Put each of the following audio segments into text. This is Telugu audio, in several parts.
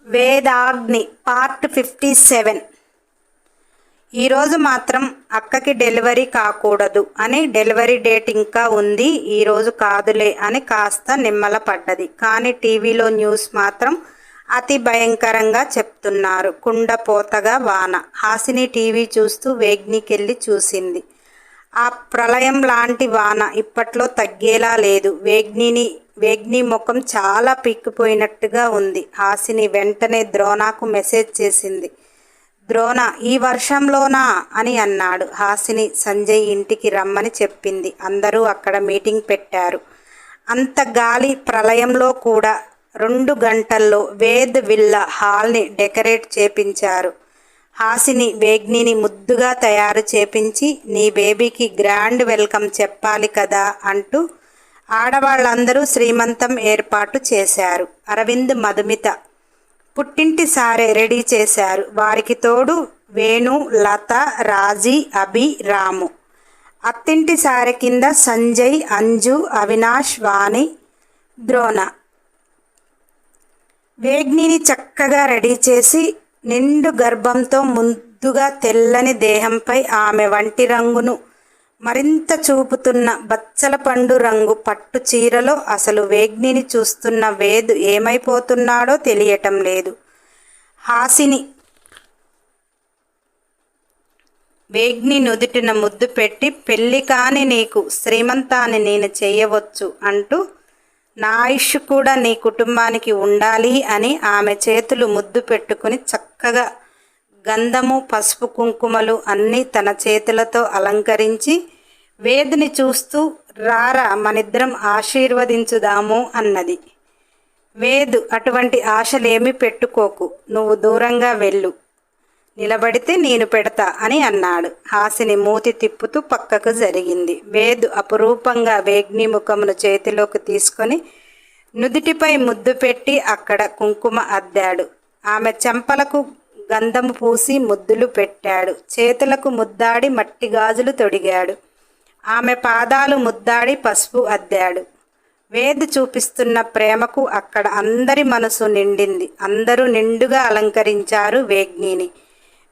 వేదాగ్ని పార్ట్ 57. ఈరోజు మాత్రం అక్కకి డెలివరీ కాకూడదు అని డెలివరీ డేట్ ఇంకా ఉంది, ఈరోజు కాదులే అని కాస్త నిమ్మల పడ్డది. కానీ టీవీలో న్యూస్ మాత్రం అతి భయంకరంగా చెప్తున్నారు. కుండపోతగా వాన. హాసిని టీవీ చూస్తూ వేగ్నికెళ్ళి చూసింది. ఆ ప్రళయం లాంటి వాన ఇప్పట్లో తగ్గేలా లేదు. వేగ్ని ముఖం చాలా పీక్కుపోయినట్టుగా ఉంది. హాసిని వెంటనే ద్రోణకు మెసేజ్ చేసింది. ద్రోణ, ఈ వర్షంలోనా అని అన్నాడు. హాసిని సంజయ్ ఇంటికి రమ్మని చెప్పింది. అందరూ అక్కడ మీటింగ్ పెట్టారు. అంత గాలి ప్రళయంలో కూడా 2 గంటల్లో వేద్ విల్లా హాల్ని డెకరేట్ చేపించారు. హాసిని వేగ్నిని ముద్దుగా తయారు చేపించి, నీ బేబీకి గ్రాండ్ వెల్కమ్ చెప్పాలి కదా అంటూ ఆడవాళ్ళందరూ శ్రీమంతం ఏర్పాటు చేశారు. అరవింద్, మధుమిత పుట్టింటి సారే రెడీ చేశారు. వారికి తోడు వేణు, లత, రాజీ, అభి, రాము. అత్తింటి సారె కింద సంజయ్, అంజు, అవినాష్, వాణి, ద్రోణ. వేగ్నిని చక్కగా రెడీ చేసి నిండు గర్భంతో ముందుగా తెల్లని దేహంపై ఆమె వంటి రంగును మరింత చూపుతున్న బచ్చల పండు రంగు పట్టు చీరలో అసలు వేగ్నిని చూస్తున్న వేద్ ఏమైపోతున్నాడో తెలియటం లేదు. హాసిని వేగ్ని నుదుటిన ముద్దు పెట్టి, పెళ్లి కాని నీకు శ్రీమంతాన్ని నేను చేయవచ్చు అంటూ, నా ఆయుష్ కూడా నీ కుటుంబానికి ఉండాలి అని ఆమె చేతులు ముద్దు పెట్టుకుని చక్కగా గంధము, పసుపు, కుంకుమలు అన్నీ తన చేతులతో అలంకరించి వేద్ని చూస్తూ, రారా మనిద్దరం ఆశీర్వదించుదాము అన్నది. వేద్, అటువంటి ఆశలేమీ పెట్టుకోకు, నువ్వు దూరంగా వెళ్ళు, నిలబడితే నేను పెడతా అని అన్నాడు. హాసిని మూతి తిప్పుతూ పక్కకు జరిగింది. వేద్ అపురూపంగా వేగ్ని ముఖమును చేతిలోకి తీసుకొని నుదిటిపై ముద్దు పెట్టి అక్కడ కుంకుమ అద్దాడు. ఆమె చెంపలకు గంధము పూసి ముద్దులు పెట్టాడు. చేతులకు ముద్దాడి మట్టి గాజులు తొడిగాడు. ఆమె పాదాలు ముద్దాడి పసుపు అద్దాడు. వేద్ చూపిస్తున్న ప్రేమకు అక్కడ అందరి మనసు నిండింది. అందరూ నిండుగా అలంకరించారు వేగ్నిని.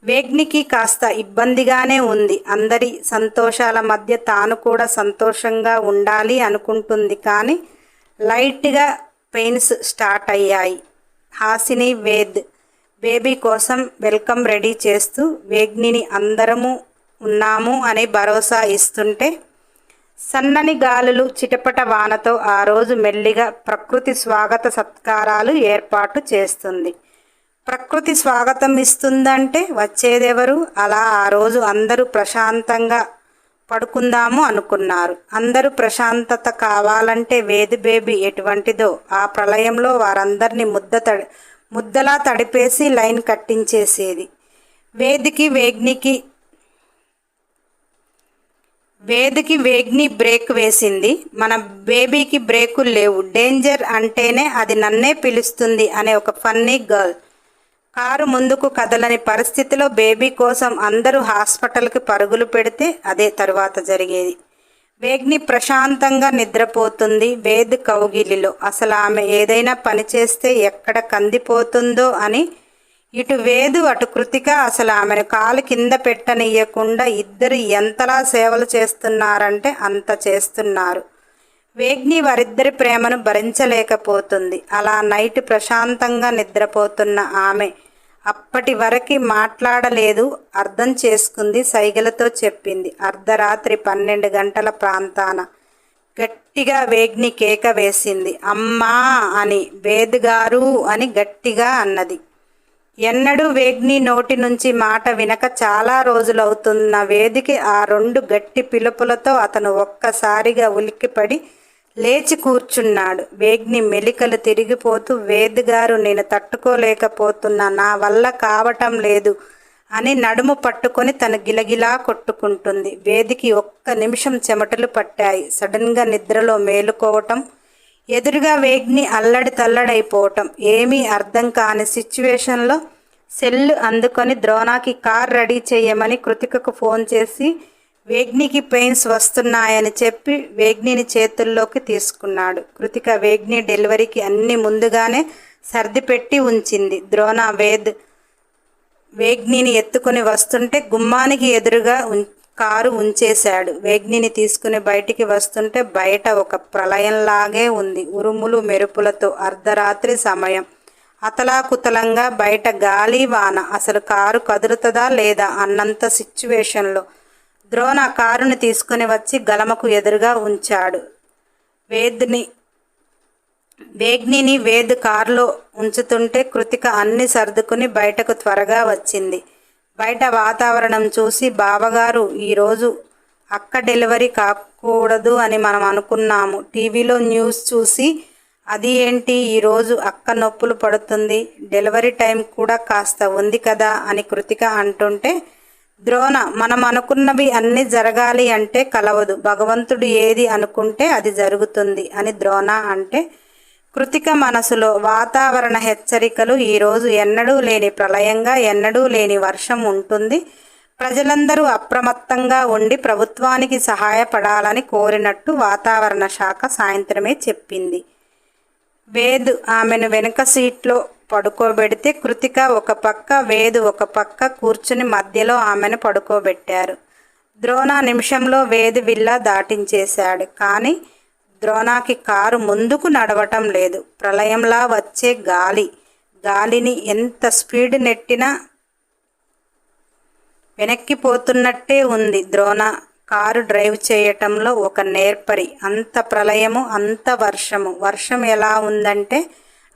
వేగ్నికి కాస్త ఇబ్బందిగానే ఉంది. అందరి సంతోషాల మధ్య తాను కూడా సంతోషంగా ఉండాలి అనుకుంటుంది. కానీ లైట్గా పెయిన్స్ స్టార్ట్ అయ్యాయి. హాసిని వేద్ బేబీ కోసం వెల్కమ్ రెడీ చేస్తూ వేగ్నిని అందరము ఉన్నాము అని భరోసా ఇస్తుంటే, సన్నని గాలులు, చిటపట వానతో ఆ రోజు మెల్లిగా ప్రకృతి స్వాగత సత్కారాలు ఏర్పాటు చేస్తుంది. ప్రకృతి స్వాగతం ఇస్తుందంటే వచ్చేదెవరు? అలా ఆ రోజు అందరూ ప్రశాంతంగా పడుకుందాము అనుకున్నారు. అందరూ ప్రశాంతత కావాలంటే వేద్ బేబీ ఎటువంటిదో ఆ ప్రళయంలో వారందరినీ ముద్దలా తడిపేసి లైన్ కట్టించేసేది. వేద్కి వేగ్ని బ్రేక్ వేసింది. మన బేబీకి బ్రేకులు లేవు, డేంజర్ అంటేనే అది నన్నే పిలుస్తుంది అనే ఒక ఫన్నీ గర్ల్. కారు ముందుకు కదలని పరిస్థితిలో బేబీ కోసం అందరూ హాస్పిటల్కి పరుగులు పెడితే అదే తరువాత జరిగేది. వేగ్ని ప్రశాంతంగా నిద్రపోతుంది వేద్ కౌగిలిలో. అసలు ఆమె ఏదైనా పని చేస్తే ఎక్కడ కందిపోతుందో అని ఇటు వేదు అటు కృతిక అసలు ఆమెను కాలు కింద పెట్టనియ్యకుండా ఇద్దరు ఎంతలా సేవలు చేస్తున్నారంటే అంత చేస్తున్నారు. వేగ్ని వారిద్దరి ప్రేమను భరించలేకపోతుంది. అలా నైట్ ప్రశాంతంగా నిద్రపోతున్న ఆమె అప్పటి వరకు మాట్లాడలేదు, అర్థం చేసుకుంది, సైగలతో చెప్పింది. అర్ధరాత్రి 12 గంటల ప్రాంతాన గట్టిగా వేగ్ని కేక వేసింది. అమ్మా అని. వేద్ గారు అని గట్టిగా అన్నది. ఎన్నడూ వేగ్ని నోటి నుంచి మాట వినక చాలా రోజులవుతున్న వేదికి ఆ 2 గట్టి పిలుపులతో అతను ఒక్కసారిగా ఉలిక్కిపడి లేచి కూర్చున్నాడు. వేగ్ని మెలికలు తిరిగిపోతూ, వేద్ గారు, నేను తట్టుకోలేకపోతున్నా, నా వల్ల కావటం లేదు అని నడుము పట్టుకొని తను గిలగిలా కొట్టుకుంటుంది. వేదికి ఒక్క నిమిషం చెమటలు పట్టాయి. సడన్గా నిద్రలో మేలుకోవటం, ఎదురుగా వేగ్ని అల్లడి తల్లడైపోవటం, ఏమీ అర్థం కాని సిచ్యువేషన్లో సెల్ అందుకొని ద్రోణకి కార్ రెడీ చేయమని కృతికకు ఫోన్ చేసి వేగ్నికి పెయిన్స్ వస్తున్నాయని చెప్పి వేగ్నిని చేతుల్లోకి తీసుకున్నాడు. కృతిక వేగ్ని డెలివరీకి అన్ని ముందుగానే సర్దిపెట్టి ఉంచింది. ద్రోణ వేగ్నిని ఎత్తుకుని వస్తుంటే గుమ్మానికి ఎదురుగా కారు ఉంచేశాడు. వేగ్నిని తీసుకుని బయటికి వస్తుంటే బయట ఒక ప్రళయంలాగే ఉంది. ఉరుములు మెరుపులతో అర్ధరాత్రి సమయం. అతలాకుతలంగా బయట గాలి వాన. అసలు కారు కదులుతుందా లేదా అన్నంత సిచ్యువేషన్లో ద్రోణ కారుని తీసుకుని వచ్చి గలమకు ఎదురుగా ఉంచాడు. వేగ్నిని కారులో ఉంచుతుంటే కృతిక అన్ని సర్దుకుని బయటకు త్వరగా వచ్చింది. బయట వాతావరణం చూసి, బావగారు ఈరోజు అక్క డెలివరీ కాకూడదు అని మనం అనుకున్నాము. టీవీలో న్యూస్ చూసి అది ఏంటి ఈరోజు అక్క నొప్పులు పడుతుంది, డెలివరీ టైం కూడా కాస్త ఉంది కదా అని కృతిక అంటుంటే, ద్రోణ మనం అనుకున్నవి అన్నీ జరగాలి అంటే కలవదు, భగవంతుడు ఏది అనుకుంటే అది జరుగుతుంది అని ద్రోణ అంటే, కృతిక మనసులో వాతావరణ హెచ్చరికలు, ఈరోజు ఎన్నడూ లేని ప్రళయంగా ఎన్నడూ లేని వర్షం ఉంటుంది, ప్రజలందరూ అప్రమత్తంగా ఉండి ప్రభుత్వానికి సహాయపడాలని కోరినట్టు వాతావరణ శాఖ సాయంత్రమే చెప్పింది. ఆమెను వెనుక సీట్లో పడుకోబెడితే కృతిక ఒక పక్క, ఒక పక్క కూర్చుని మధ్యలో ఆమెను పడుకోబెట్టారు. ద్రోణ నిమిషంలో విల్లా దాటించేశాడు. కానీ ద్రోణకి కారు ముందుకు నడవటం లేదు. ప్రళయంలా వచ్చే గాలిని ఎంత స్పీడ్ నెట్టినా వెనక్కిపోతున్నట్టే ఉంది. ద్రోణ కారు డ్రైవ్ చేయటంలో ఒక నేర్పరి. అంత ప్రళయము, అంత వర్షం ఎలా ఉందంటే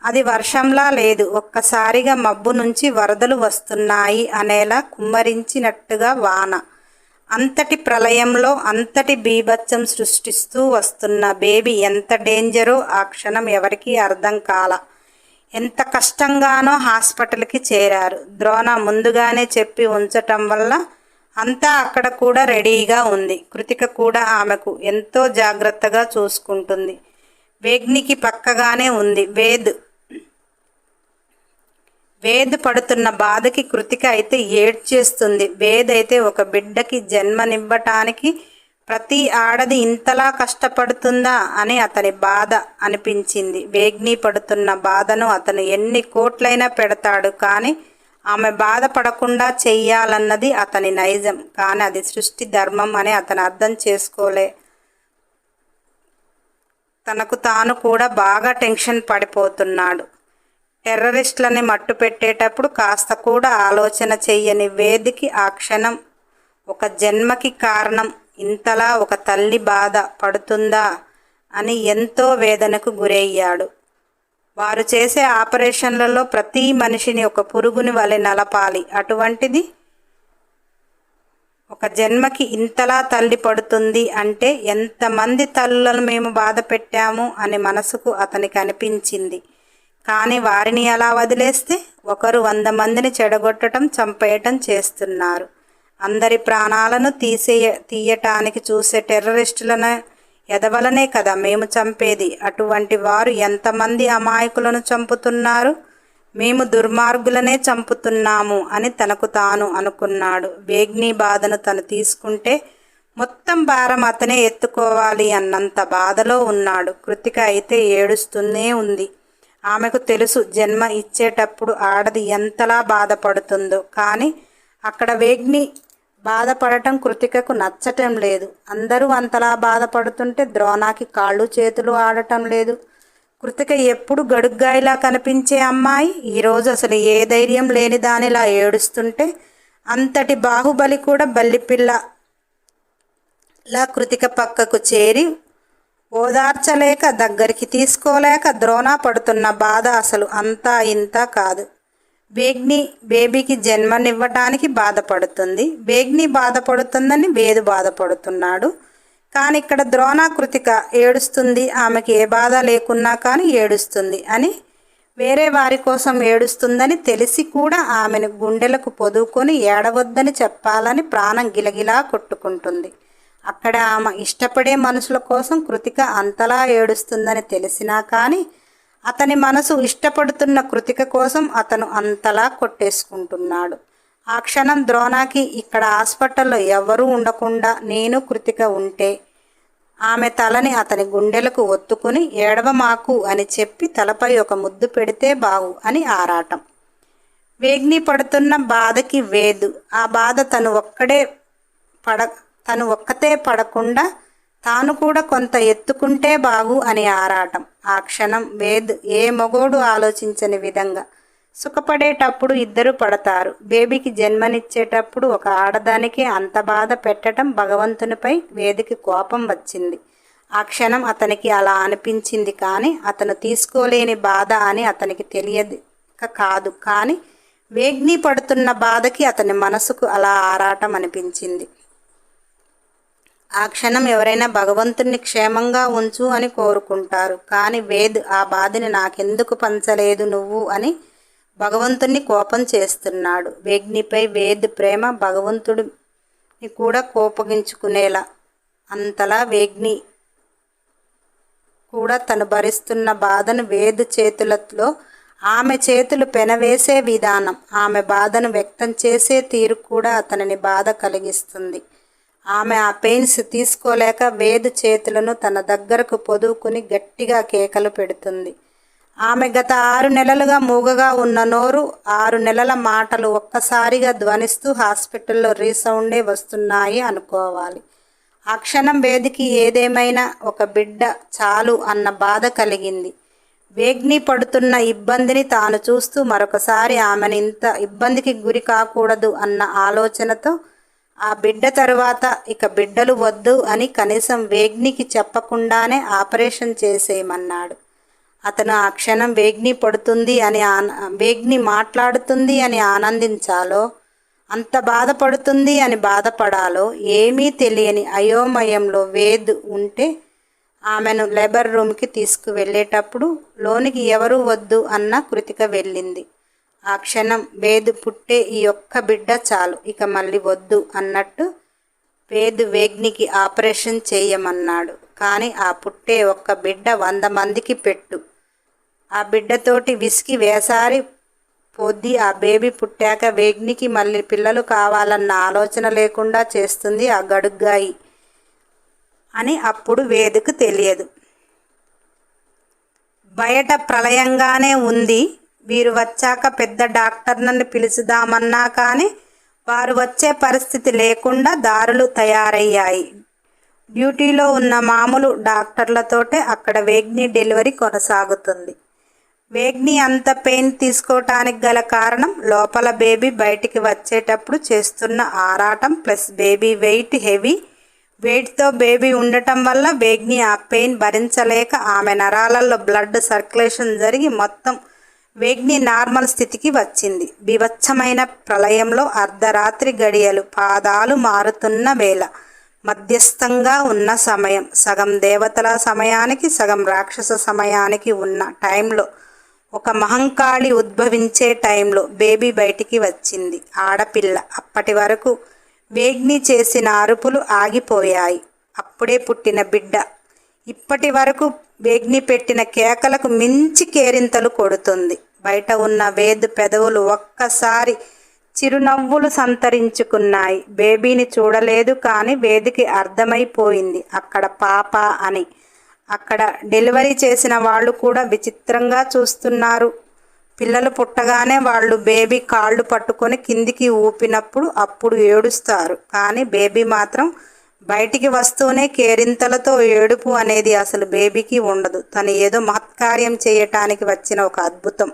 అది వర్షంలా లేదు, ఒక్కసారిగా మబ్బు నుంచి వరదలు వస్తున్నాయి అనేలా కుమ్మరించినట్టుగా వాన. అంతటి ప్రళయంలో అంతటి బీభత్సం సృష్టిస్తూ వస్తున్న బేబీ ఎంత డేంజరో ఆ క్షణం ఎవరికీ అర్థం కాల. ఎంత కష్టంగానో హాస్పిటల్కి చేరారు. ద్రోణ ముందుగానే చెప్పి ఉంచటం వల్ల అంతా అక్కడ కూడా రెడీగా ఉంది. కృతిక కూడా ఆమెకు ఎంతో జాగ్రత్తగా చూసుకుంటుంది. వేగ్నికి పక్కగానే ఉంది. వేద్ పడుతున్న బాధకి కృతిక అయితే ఏడ్చేస్తుంది. అయితే ఒక బిడ్డకి జన్మనివ్వటానికి ప్రతి ఆడది ఇంతలా కష్టపడుతుందా అని అతని బాధ అనిపించింది. వేగ్ని పడుతున్న బాధను అతను ఎన్ని కోట్లైనా పెడతాడు, కానీ ఆమె బాధపడకుండా చెయ్యాలన్నది అతని నైజం. కానీ అది సృష్టి ధర్మం అని అతను అర్థం చేసుకోలే. తనకు తాను కూడా బాగా టెన్షన్ పడిపోతున్నాడు. టెర్రరిస్టులని మట్టు పెట్టేటప్పుడు కాస్త కూడా ఆలోచన చెయ్యని వేదికి ఆ క్షణం ఒక జన్మకి కారణం. ఇంతలా ఒక తల్లి బాధ పడుతుందా అని ఎంతో వేదనకు గురయ్యాడు. వారు చేసే ఆపరేషన్లలో ప్రతి మనిషిని ఒక పురుగుని వలె నలపాలి. అటువంటిది ఒక జన్మకి ఇంతలా తల్లి పడుతుంది అంటే ఎంతమంది తల్లులను మేము బాధ పెట్టాము అని మనసుకు అతనికి అనిపించింది. కానీ వారిని అలా వదిలేస్తే ఒకరు 100 మందిని చెడగొట్టడం, చంపేయటం చేస్తున్నారు. అందరి ప్రాణాలను తీయటానికి చూసే టెర్రరిస్టులను ఎదవలనే కదా మేము చంపేది. అటువంటి వారు ఎంతమంది అమాయకులను చంపుతున్నారు, మేము దుర్మార్గులనే చంపుతున్నాము అని తనకు తాను అనుకున్నాడు. వేగ్ని బాధను తను తీసుకుంటే మొత్తం భారం అతనే ఎత్తుకోవాలి అన్నంత బాధలో ఉన్నాడు. కృతిక అయితే ఏడుస్తూనే ఉంది. ఆమెకు తెలుసు జన్మ ఇచ్చేటప్పుడు ఆడది ఎంతలా బాధపడుతుందో. కానీ అక్కడ వేగ్ని బాధపడటం కృతికకు నచ్చటం లేదు. అందరూ అంతలా బాధపడుతుంటే ద్రోణకి కాళ్ళు చేతులు ఆడటం లేదు. కృతిక ఎప్పుడు గడుగ్గాయిలా కనిపించే అమ్మాయి ఈరోజు అసలు ఏ ధైర్యం లేని దానిలా ఏడుస్తుంటే అంతటి బాహుబలి కూడా బల్లిపిల్లలా కృతిక పక్కకు చేరి ఓదార్చలేక, దగ్గరికి తీసుకోలేక ద్రోణ పడుతున్న బాధ అసలు అంతా ఇంత కాదు. వేగ్ని బేబీకి జన్మనివ్వటానికి బాధపడుతుంది. వేగ్ని బాధపడుతుందని వేదు బాధపడుతున్నాడు. కానీ ఇక్కడ ద్రోణ కృతిక ఏడుస్తుంది. ఆమెకి ఏ బాధ లేకున్నా కానీ ఏడుస్తుంది అని, వేరే వారి కోసం ఏడుస్తుందని తెలిసి కూడా ఆమెను గుండెలకు పొదువుకొని ఏడవద్దని చెప్పాలని ప్రాణం గిలగిలా కొట్టుకుంటుంది. అక్కడ ఆమె ఇష్టపడే మనుషుల కోసం కృతిక అంతలా ఏడుస్తుందని తెలిసినా కానీ అతని మనసు ఇష్టపడుతున్న కృతిక కోసం అతను అంతలా కొట్టేసుకుంటున్నాడు. ఆ క్షణం ద్రోణకి ఇక్కడ హాస్పిటల్లో ఎవరూ ఉండకుండా నేను కృతిక ఉంటే ఆమె తలని అతని గుండెలకు ఒత్తుకుని ఏడవమాకు అని చెప్పి తలపై ఒక ముద్దు పెడితే బాగు అని ఆరాటం. వేగ్ని పడుతున్న బాధకి వేదు ఆ బాధ తను ఒక్కతే పడకుండా తాను కూడా కొంత ఎత్తుకుంటే బాగు అని ఆరాటం. ఆ క్షణం వేద్ ఏ మగోడు ఆలోచించని విధంగా సుఖపడేటప్పుడు ఇద్దరు పడతారు. బేబీకి జన్మనిచ్చేటప్పుడు ఒక ఆడదానికి అంత బాధ పెట్టడం భగవంతునిపై వేదికి కోపం వచ్చింది. ఆ క్షణం అతనికి అలా అనిపించింది. కానీ అతను తీసుకోలేని బాధ అని అతనికి తెలియక కాదు. కానీ వేగ్ని పడుతున్న బాధకి అతని మనసుకు అలా ఆరాటం అనిపించింది. ఆ క్షణం ఎవరైనా భగవంతుణ్ణి క్షేమంగా ఉంచు అని కోరుకుంటారు. కానీ వేద్ ఆ బాధని నాకెందుకు పంచలేదు నువ్వు అని భగవంతుణ్ణి కోపం చేస్తున్నాడు. వేగ్నిపై వేద్ ప్రేమ భగవంతుడిని కూడా కోపగించుకునేలా. అంతలా వేగ్ని కూడా తను భరిస్తున్న బాధను వేద్ చేతులలో ఆమె చేతులు పెనవేసే విధానం, ఆమె బాధను వ్యక్తం చేసే తీరు కూడా అతనిని బాధ కలిగిస్తుంది. ఆమె ఆ పెయిన్స్ తీసుకోలేక వేద్ చేతులను తన దగ్గరకు పొదువుకుని గట్టిగా కేకలు పెడుతుంది. ఆమె గత 6 నెలలుగా మూగగా ఉన్న నోరు 6 నెలల మాటలు ఒక్కసారిగా ధ్వనిస్తూ హాస్పిటల్లో రీసౌండే వస్తున్నాయి అనుకోవాలి. ఆ క్షణం వేదికి ఏదేమైనా ఒక బిడ్డ చాలు అన్న బాధ కలిగింది. వేగ్ని పడుతున్న ఇబ్బందిని తాను చూస్తూ మరొకసారి ఆమెను ఇంత ఇబ్బందికి గురి కాకూడదు అన్న ఆలోచనతో ఆ బిడ్డ తరువాత ఇక బిడ్డలు వద్దు అని కనీసం వేగ్నికి చెప్పకుండానే ఆపరేషన్ చేసేయమన్నాడు. అతను ఆ క్షణం వేగ్ని పడుతుంది అని వేగ్ని మాట్లాడుతుంది అని ఆనందించాలో, అంత బాధపడుతుంది అని బాధపడాలో ఏమీ తెలియని అయోమయంలో వేద్ ఉంటే ఆమెను లేబర్ రూమ్కి తీసుకువెళ్ళేటప్పుడు లోనికి ఎవరూ వద్దు అన్న కృతిక వెళ్ళింది. ఆ క్షణం వేద్ పుట్టే ఈ ఒక్క బిడ్డ చాలు, ఇక మళ్ళీ వద్దు అన్నట్టు వేద్ వేగ్నికి ఆపరేషన్ చేయమన్నాడు. కానీ ఆ పుట్టే ఒక్క బిడ్డ 100 మందికి పెట్టు. ఆ బిడ్డతోటి విసికి వేసారి పొద్ది ఆ బేబీ పుట్టాక వేగ్నికి మళ్ళీ పిల్లలు కావాలన్న ఆలోచన లేకుండా చేస్తుంది ఆ గడుగ్గాయి అని అప్పుడు వేద్కు తెలియదు. బయట ప్రళయంగానే ఉంది. వీరు వచ్చాక పెద్ద డాక్టర్లను పిలుచుదామన్నా కానీ వారు వచ్చే పరిస్థితి లేకుండా దారులు తయారయ్యాయి. డ్యూటీలో ఉన్న మామూలు డాక్టర్లతోటే అక్కడ వేగ్ని డెలివరీ కొనసాగుతుంది. వేగ్ని అంత పెయిన్ తీసుకోవటానికి గల కారణం లోపల బేబీ బయటికి వచ్చేటప్పుడు చేస్తున్న ఆరాటం ప్లస్ బేబీ వెయిట్తో బేబీ ఉండటం వల్ల వేగ్ని ఆ పెయిన్ భరించలేక ఆమె నరాలలో బ్లడ్ సర్క్యులేషన్ జరిగి మొత్తం వేగ్ని నార్మల్ స్థితికి వచ్చింది. బీభత్సమైన ప్రళయంలో అర్ధరాత్రి గడియలు, పాదాలు మారుతున్న వేళ, మధ్యస్థంగా ఉన్న సమయం, సగం దేవతల సమయానికి సగం రాక్షస సమయానికి ఉన్న టైంలో, ఒక మహంకాళి ఉద్భవించే టైంలో బేబీ బయటికి వచ్చింది. ఆడపిల్ల. అప్పటి వరకు వేగ్ని చేసిన అరుపులు ఆగిపోయాయి. అప్పుడే పుట్టిన బిడ్డ ఇప్పటి వరకు వేగ్ని పెట్టిన కేకలకు మించి కేరింతలు కొడుతుంది. బయట ఉన్న వేద్ పెదవులు ఒక్కసారి చిరునవ్వులు సంతరించుకున్నాయి. బేబీని చూడలేదు కానీ వేదికి అర్థమైపోయింది అక్కడ పాప అని. అక్కడ డెలివరీ చేసిన వాళ్ళు కూడా విచిత్రంగా చూస్తున్నారు. పిల్లలు పుట్టగానే వాళ్ళు బేబీ కాళ్ళు పట్టుకొని కిందికి ఊపినప్పుడు అప్పుడు ఏడుస్తారు. కానీ బేబీ మాత్రం బయటికి వస్తూనే కేరింతలతో ఏడుపు అనేది అసలు బేబీకి ఉండదు. తను ఏదో మహత్కార్యం చేయటానికి వచ్చిన ఒక అద్భుతం.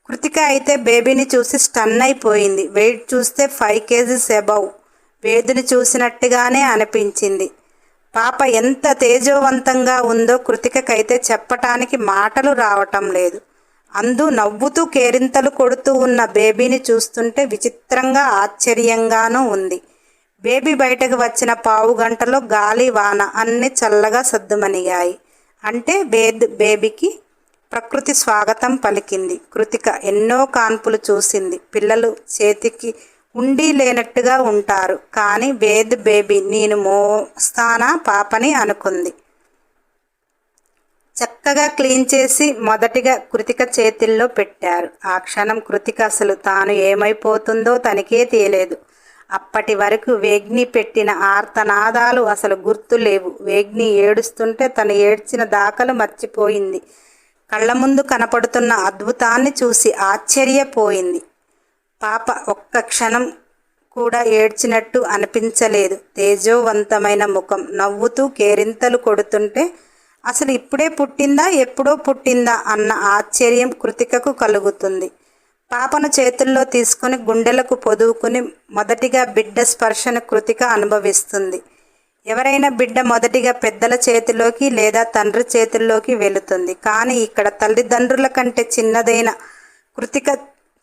కృతిక అయితే బేబీని చూసి స్టన్ అయిపోయింది. వెయిట్ చూస్తే 5 kgs అబౌవ్. వేదిని చూసినట్టుగానే అనిపించింది. పాప ఎంత తేజోవంతంగా ఉందో కృతికకైతే చెప్పటానికి మాటలు రావటం లేదు. అందు నవ్వుతూ కేరింతలు కొడుతూ ఉన్న బేబీని చూస్తుంటే విచిత్రంగా ఆశ్చర్యంగానూ ఉంది. బేబీ బయటకు వచ్చిన 15 గంటలో గాలి వాన అన్నీ చల్లగా సద్దుమణిగాయి. అంటే బేబీకి ప్రకృతి స్వాగతం పలికింది. కృతిక ఎన్నో కాన్పులు చూసింది. పిల్లలు చేతికి ఉండి లేనట్టుగా ఉంటారు. కానీ బేబీ నేను మోస్తానా పాపని అనుకుంది. చక్కగా క్లీన్ చేసి మొదటిగా కృతిక చేతిల్లో పెట్టారు. ఆ క్షణం కృతిక అసలు తాను ఏమైపోతుందో తనకే తెలియలేదు. అప్పటి వరకు వేగ్ని పెట్టిన ఆర్తనాదాలు అసలు గుర్తులేవు. వేగ్ని ఏడుస్తుంటే తను ఏడ్చిన దాఖలు మర్చిపోయింది. కళ్ళ ముందు కనపడుతున్న అద్భుతాన్ని చూసి ఆశ్చర్యపోయింది. పాప ఒక్క క్షణం కూడా ఏడ్చినట్టు అనిపించలేదు. తేజోవంతమైన ముఖం నవ్వుతూ కేరింతలు కొడుతుంటే అసలు ఇప్పుడే పుట్టిందా ఎప్పుడో పుట్టిందా అన్న ఆశ్చర్యం కృతికకు కలుగుతుంది. పాపను చేతుల్లో తీసుకుని గుండెలకు పొదువుకుని మొదటిగా బిడ్డ స్పర్శను కృతిక అనుభవిస్తుంది. ఎవరైనా బిడ్డ మొదటిగా పెద్దల చేతిలోకి లేదా తండ్రి చేతుల్లోకి వెళుతుంది. కానీ ఇక్కడ తల్లిదండ్రుల కంటే చిన్నదైన కృతిక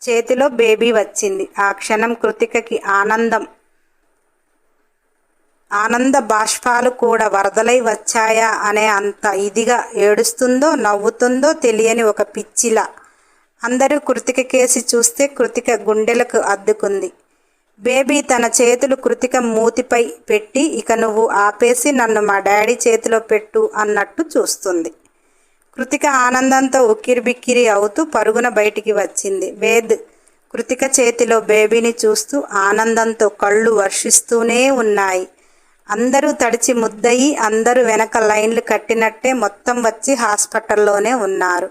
చేతిలో బేబీ వచ్చింది. ఆ క్షణం కృతికకి ఆనంద బాష్పాలు కూడా వరదలై వచ్చాయా అనే అంత ఇదిగా ఏడుస్తుందో నవ్వుతుందో తెలియని ఒక పిచ్చిలా. అందరూ కృతిక కేసి చూస్తే కృతిక గుండెలకు అద్దుకుంది. బేబీ తన చేతులు కృతిక మూతిపై పెట్టి ఇక నువ్వు ఆపేసి నన్ను మా డాడీ చేతిలో పెట్టు అన్నట్టు చూస్తుంది. కృతిక ఆనందంతో ఉక్కిరిబిక్కిరి అవుతూ పరుగున బయటికి వచ్చింది. వేద్ కృతిక చేతిలో బేబీని చూస్తూ ఆనందంతో కళ్ళు వర్షిస్తూనే ఉన్నాయి. అందరూ తడిచి ముద్దయి అందరూ వెనక లైన్లు కట్టినట్టే మొత్తం వచ్చి హాస్పిటల్లోనే ఉన్నారు.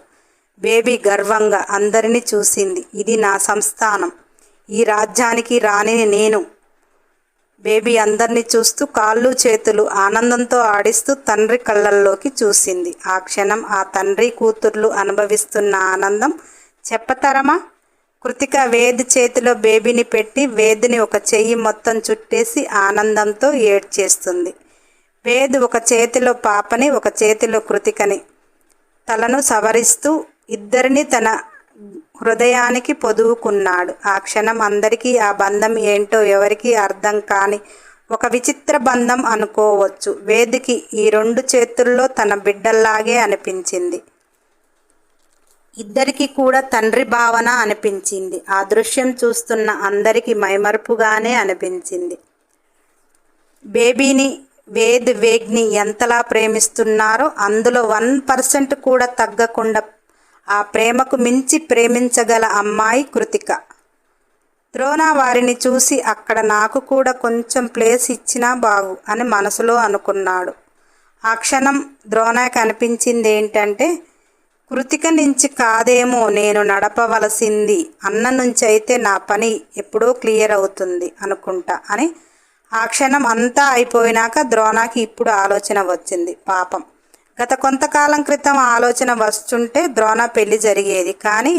బేబీ గర్వంగా అందరినీ చూసింది. ఇది నా సంస్థానం, ఈ రాజ్యానికి రాణిని నేను. బేబీ అందరినీ చూస్తూ కాళ్ళు చేతులు ఆనందంతో ఆడిస్తూ తండ్రి కళ్ళల్లోకి చూసింది. ఆ క్షణం ఆ తండ్రి కూతుర్లు అనుభవిస్తున్న ఆనందం చెప్పతరమా? కృతిక వేద్ చేతిలో బేబీని పెట్టి వేద్ని ఒక చెయ్యి మొత్తం చుట్టేసి ఆనందంతో ఏడ్చేస్తుంది. వేద్ ఒక చేతిలో పాపని ఒక చేతిలో కృతికని తలను సవరిస్తూ ఇద్దరిని తన హృదయానికి పొదువుకున్నాడు. ఆ క్షణం అందరికీ ఆ బంధం ఏంటో ఎవరికీ అర్థం కాని ఒక విచిత్ర బంధం అనుకోవచ్చు. వేద్కి ఈ రెండు చేతుల్లో తన బిడ్డల్లాగే అనిపించింది. ఇద్దరికి కూడా తండ్రి భావన అనిపించింది. ఆ దృశ్యం చూస్తున్న అందరికీ మైమర్పుగానే అనిపించింది. బేబీని వేగ్ని ఎంతలా ప్రేమిస్తున్నారో అందులో 1% కూడా తగ్గకుండా ఆ ప్రేమకు మించి ప్రేమించగల అమ్మాయి కృతిక. ద్రోణ వారిని చూసి అక్కడ నాకు కూడా కొంచెం ప్లేస్ ఇచ్చినా బాగు అని మనసులో అనుకున్నాడు. ఆ క్షణం ద్రోణకి అనిపించింది ఏంటంటే కృతిక నుంచి కాదేమో నేను నడపవలసింది, అన్న నుంచి అయితే నా పని ఎప్పుడో క్లియర్ అవుతుంది అనుకుంటా అని. ఆ క్షణం అంతా అయిపోయినాక ద్రోణకి ఇప్పుడు ఆలోచన వచ్చింది. పాపం గత కొంతకాలం క్రితం ఆలోచన వస్తుంటే ద్రోణ పెళ్లి జరిగేది. కానీ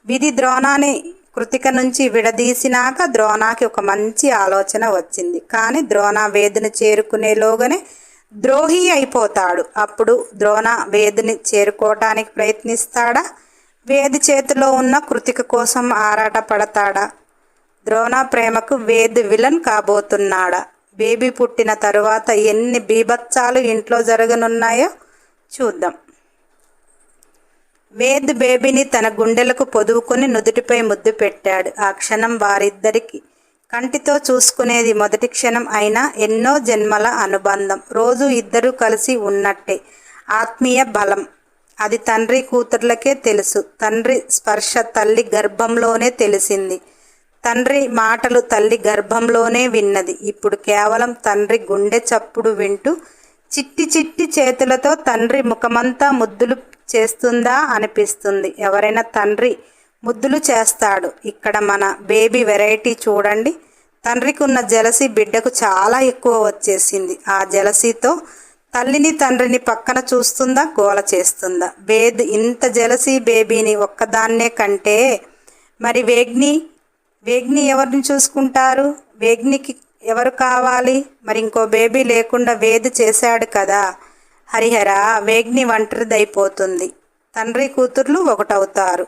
విధి ద్రోణాన్ని కృతిక నుంచి విడదీసినాక ద్రోణకి ఒక మంచి ఆలోచన వచ్చింది. కానీ ద్రోణ వేదిని చేరుకునేలోగానే ద్రోహి అయిపోతాడు. అప్పుడు ద్రోణ వేదిని చేరుకోవటానికి ప్రయత్నిస్తాడా? వేది చేతిలో ఉన్న కృతిక కోసం ఆరాట పడతాడా? ద్రోణ ప్రేమకు వేద్ విలన్ కాబోతున్నాడా? బేబీ పుట్టిన తరువాత ఎన్ని బీభత్సాలు ఇంట్లో జరగనున్నాయో చూద్దాం. వేద్ బేబీని తన గుండెలకు పొదువుకొని నుదుటిపై ముద్దు పెట్టాడు. ఆ క్షణం వారిద్దరికి కంటితో చూసుకునేది మొదటి క్షణం అయినా ఎన్నో జన్మల అనుబంధం. రోజు ఇద్దరూ కలిసి ఉన్నట్టే ఆత్మీయ బలం. అది తండ్రి కూతుర్లకే తెలుసు. తండ్రి స్పర్శ తల్లి గర్భంలోనే తెలిసింది. తండ్రి మాటలు తల్లి గర్భంలోనే విన్నది. ఇప్పుడు కేవలం తండ్రి గుండె చప్పుడు వింటూ చిట్టి చిట్టి చేతులతో తండ్రి ముఖమంతా ముద్దులు చేస్తుందా అనిపిస్తుంది. ఎవరైనా తండ్రి ముద్దులు చేస్తాడు. ఇక్కడ మన బేబీ వెరైటీ చూడండి. తండ్రికి ఉన్న జలసి బిడ్డకు చాలా ఎక్కువ వచ్చేసింది. ఆ జలసీతో తల్లిని తండ్రిని పక్కన చూస్తుందా, గోల చేస్తుందా? వేద్ ఇంత జలసి బేబీని ఒక్కదాన్నే కంటే మరి వేగ్ని ఎవరిని చూసుకుంటారు? వేగ్నికి ఎవరు కావాలి? మరి ఇంకో బేబీ లేకుండా వేద్ చేశాడు కదా. హరిహర, వేగ్ని ఒంటరిదైపోతుంది. తండ్రి కూతుర్లు ఒకటవుతారు.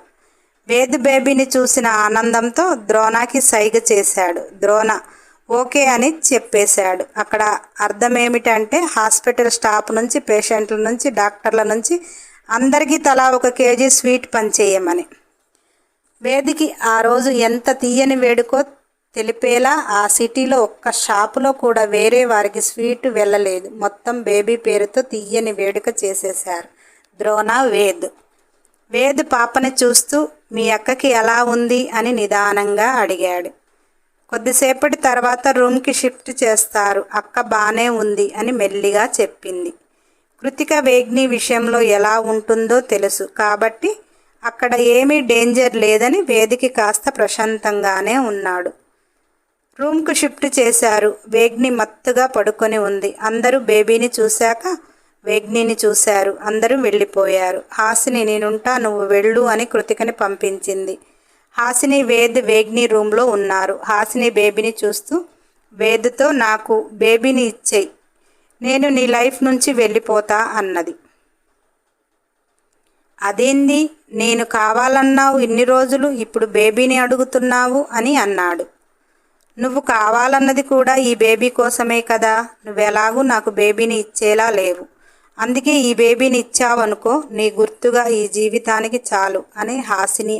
వేద్ బేబీని చూసిన ఆనందంతో ద్రోణకి సైగ చేశాడు. ద్రోణ ఓకే అని చెప్పేశాడు. అక్కడ అర్థం ఏమిటంటే హాస్పిటల్ స్టాఫ్ నుంచి, పేషెంట్ల నుంచి, డాక్టర్ల నుంచి అందరికీ తలా 1 కేజీ స్వీట్ పనిచేయమని. వేదికి ఆ రోజు ఎంత తీయని వేడుకో తెలిపేలా ఆ సిటీలో ఒక్క షాపులో కూడా వేరే వారికి స్వీట్ వెళ్ళలేదు. మొత్తం బేబీ పేరుతో తీయని వేడుక చేసేశారు ద్రోణ, వేద్ పాపని చూస్తూ మీ అక్కకి ఎలా ఉంది అని నిదానంగా అడిగాడు. కొద్దిసేపటి తర్వాత రూమ్కి షిఫ్ట్ చేస్తారు. అక్క బానే ఉంది అని మెల్లిగా చెప్పింది. కృతిక వేగ్ని విషయంలో ఎలా ఉంటుందో తెలుసు కాబట్టి అక్కడ ఏమీ డేంజర్ లేదని వేదికి కాస్త ప్రశాంతంగానే ఉన్నాడు. రూమ్కు షిఫ్ట్ చేశారు. వేగ్ని మత్తుగా పడుకొని ఉంది. అందరూ బేబీని చూశాక వేగ్నిని చూశారు. అందరూ వెళ్ళిపోయారు. హాసిని నేనుంటా నువ్వు వెళ్ళు అని కృతికని పంపించింది. హాసిని వేగ్ని రూమ్లో ఉన్నారు. హాసిని బేబీని చూస్తూ వేద్తో నాకు బేబీని ఇచ్చేయి, నేను నీ లైఫ్ నుంచి వెళ్ళిపోతా అన్నది. అదేంది, నేను కావాలన్నావు ఇన్ని రోజులు, ఇప్పుడు బేబీని అడుగుతున్నావు అని అన్నాడు. నువ్వు కావాలన్నది కూడా ఈ బేబీ కోసమే కదా, నువ్వెలాగూ నాకు బేబీని ఇచ్చేలా లేవు, అందుకే ఈ బేబీని ఇచ్చావనుకో, నీ గుర్తుగా ఈ జీవితానికి చాలు అని హాసిని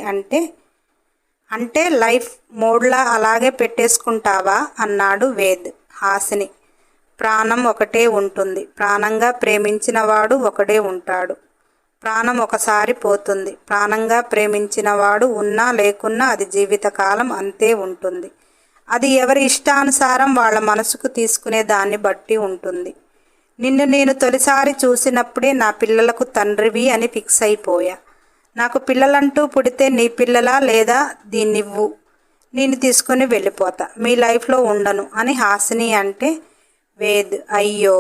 అంటే లైఫ్ మోడ్లా అలాగే పెట్టేసుకుంటావా అన్నాడు వేద్. హాసిని ప్రాణం ఒకటే ఉంటుంది, ప్రాణంగా ప్రేమించిన వాడు ఒకడే ఉంటాడు. ప్రాణం ఒకసారి పోతుంది, ప్రాణంగా ప్రేమించిన వాడు ఉన్నా లేకున్నా అది జీవితకాలం అంతే ఉంటుంది. అది ఎవరి ఇష్టానుసారం వాళ్ళ మనసుకు తీసుకునే దాన్ని బట్టి ఉంటుంది. నిన్ను నేను తొలిసారి చూసినప్పుడే నా పిల్లలకు తండ్రివి అని ఫిక్స్ అయిపోయా. నాకు పిల్లలంటూ పుడితే నీ పిల్లలా లేదా దీన్నివ్వు, నేను తీసుకుని వెళ్ళిపోతా, మీ లైఫ్లో ఉండను అని హాసిని అంటే వేద్ అయ్యో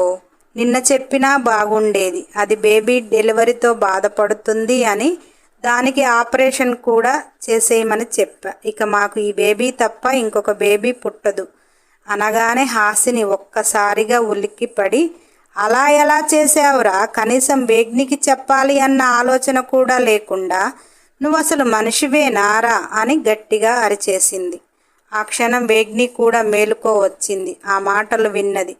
నిన్న చెప్పినా బాగుండేది, అది బేబీ డెలివరీతో బాధపడుతుంది అని, దానికి ఆపరేషన్ కూడా చేసేయమని చెప్పా, ఇక మాకు ఈ బేబీ తప్ప ఇంకొక బేబీ పుట్టదు అనగానే హాసిని ఒక్కసారిగా ఉలిక్కిపడి అలా ఎలా చేసావురా, కనీసం వేగ్నికి చెప్పాలి అన్న ఆలోచన కూడా లేకుండా నువ్వు అసలు మనిషివేనారా అని గట్టిగా అరిచేసింది. ఆ క్షణం వేగ్ని కూడా మేలుకోవచ్చింది. ఆ మాటలు విన్నది.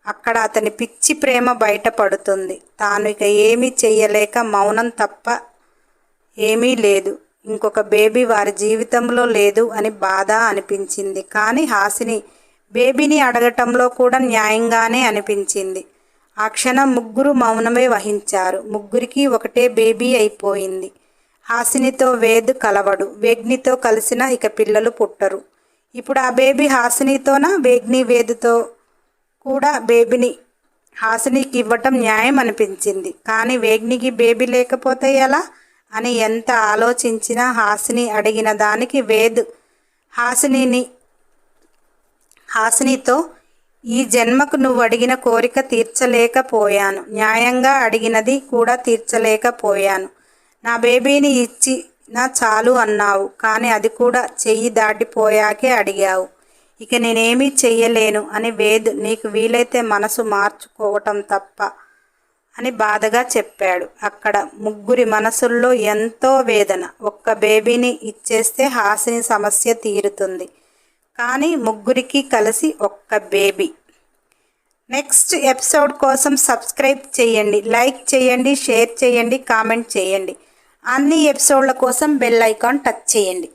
అక్కడ అతని పిచ్చి ప్రేమ బయటపడుతుంది. తాను ఇక ఏమీ చెయ్యలేక మౌనం తప్ప ఏమీ లేదు, ఇంకొక బేబీ వారి జీవితంలో లేదు అని బాధ అనిపించింది. కానీ హాసిని బేబీని అడగటంలో కూడా న్యాయంగానే అనిపించింది. ఆ క్షణం ముగ్గురు మౌనమే వహించారు. ముగ్గురికి ఒకటే బేబీ అయిపోయింది. హాసినితో వేద్ కలవడు, వేగ్నితో కలిసిన ఇక పిల్లలు పుట్టరు. ఇప్పుడు ఆ బేబీ హాసినితోనా, వేగ్ని వేద్తో కూడా బేబీని హాసినికి ఇవ్వటం న్యాయం అనిపించింది. కానీ వేగ్నికి బేబీ లేకపోతే ఎలా అని ఎంత ఆలోచించినా హాసిని అడిగిన దానికి వేద్ హాసినితో ఈ జన్మకు నువ్వు అడిగిన కోరిక తీర్చలేకపోయాను, న్యాయంగా అడిగినది కూడా తీర్చలేకపోయాను, నా బేబీని ఇచ్చినా చాలు అన్నావు, కానీ అది కూడా చెయ్యి దాటిపోయాకే అడిగావు, ఇక నేనేమీ చెయ్యలేను అని వేద్ నీకు వీలైతే మనసు మార్చుకోవటం తప్ప అని బాధగా చెప్పాడు. అక్కడ ముగ్గురి మనసుల్లో ఎంతో వేదన. ఒక్క బేబీని ఇచ్చేస్తే హాసిని సమస్య తీరుతుంది, కానీ ముగ్గురికి కలిసి ఒక్క బేబీ. నెక్స్ట్ ఎపిసోడ్ కోసం సబ్స్క్రైబ్ చేయండి, లైక్ చేయండి, షేర్ చేయండి, కామెంట్ చేయండి. అన్ని ఎపిసోడ్ల కోసం బెల్ ఐకాన్ టచ్ చేయండి.